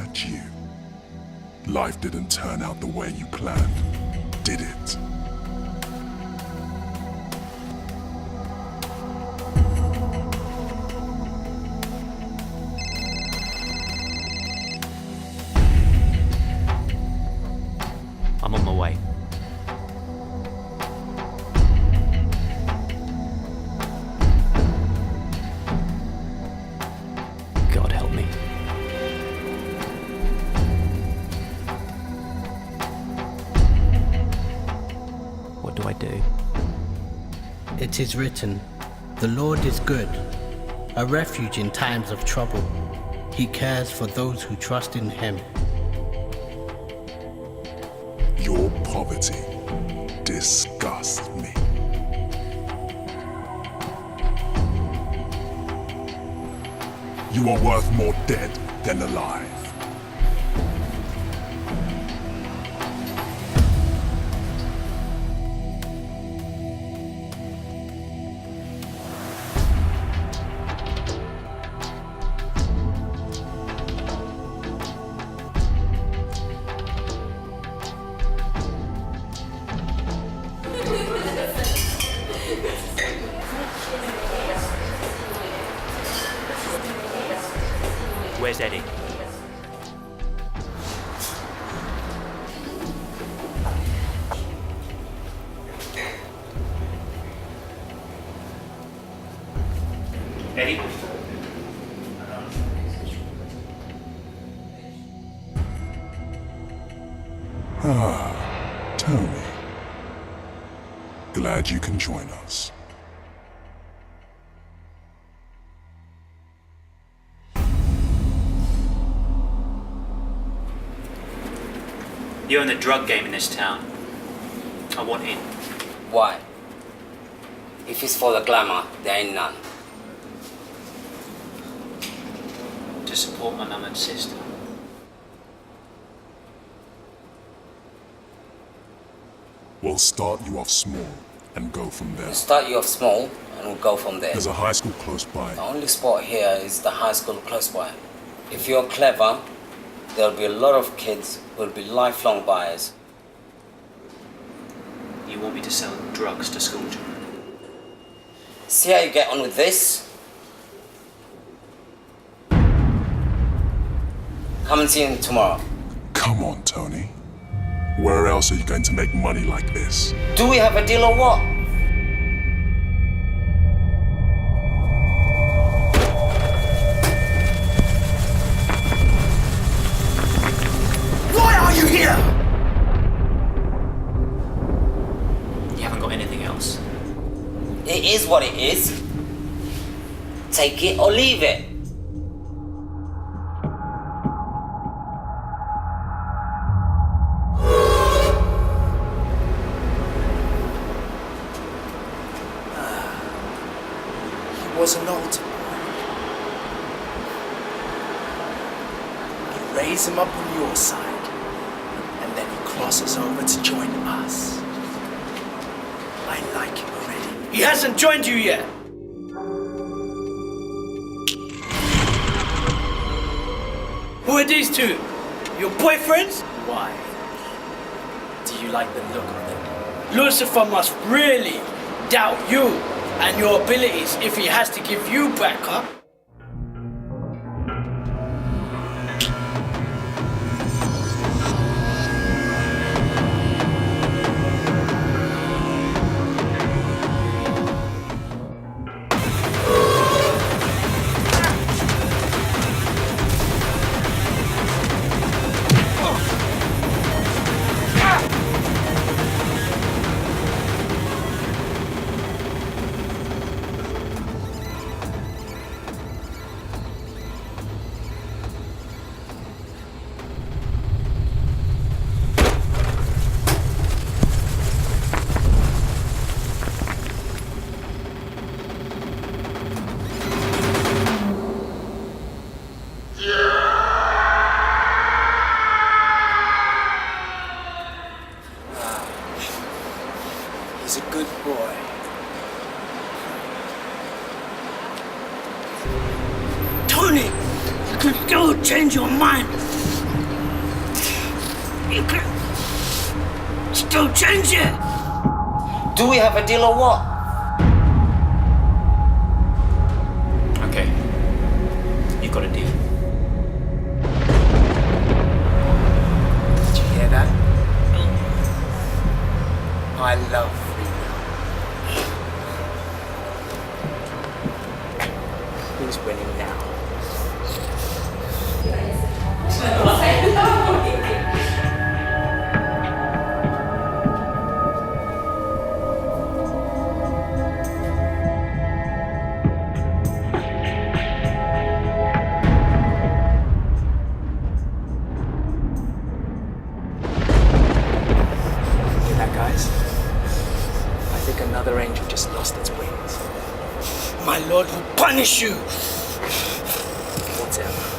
at you. Life didn't turn out the way you planned, did it? I'm on my way. God help me. What do I do? It is written, "The Lord is good, a refuge in times of trouble. He cares for those who trust in Him." Your poverty disgusts me. You are worth more dead than alive. Where's Eddie? Eddie? Tony. Glad you can join us. You own the drug game in this town. I want in. Why? If it's for the glamour, there ain't none. To support my mum and sister. We'll start you off small and go from there. We'll start you off small and we'll go from there. There's a high school close by. The only spot here is the high school close by. If you're clever, there'll be a lot of kids who'll be lifelong buyers. You want me to sell drugs to school children? See how you get on with this? Come and see him tomorrow. Come on, Tony. Where else are you going to make money like this? Do we have a deal or what? Why are you here? You haven't got anything else? It is what it is. Take it or leave it. He was an altar boy. You raise him up on your side, and then he crosses over to join us. I like him already. He hasn't joined you yet. Who are these two? Your boyfriends? Why? Do you like the look of them? Lucifer must really doubt you and your abilities if he has to give you backup. He's a good boy. Tony, you could still change your mind. You can still change it. Do we have a deal or what? Okay. You've got a deal. Did you hear that? I love freedom. Who's winning now? Hear that, guys? I think another angel just lost its wings. My lord will punish you. Whatever.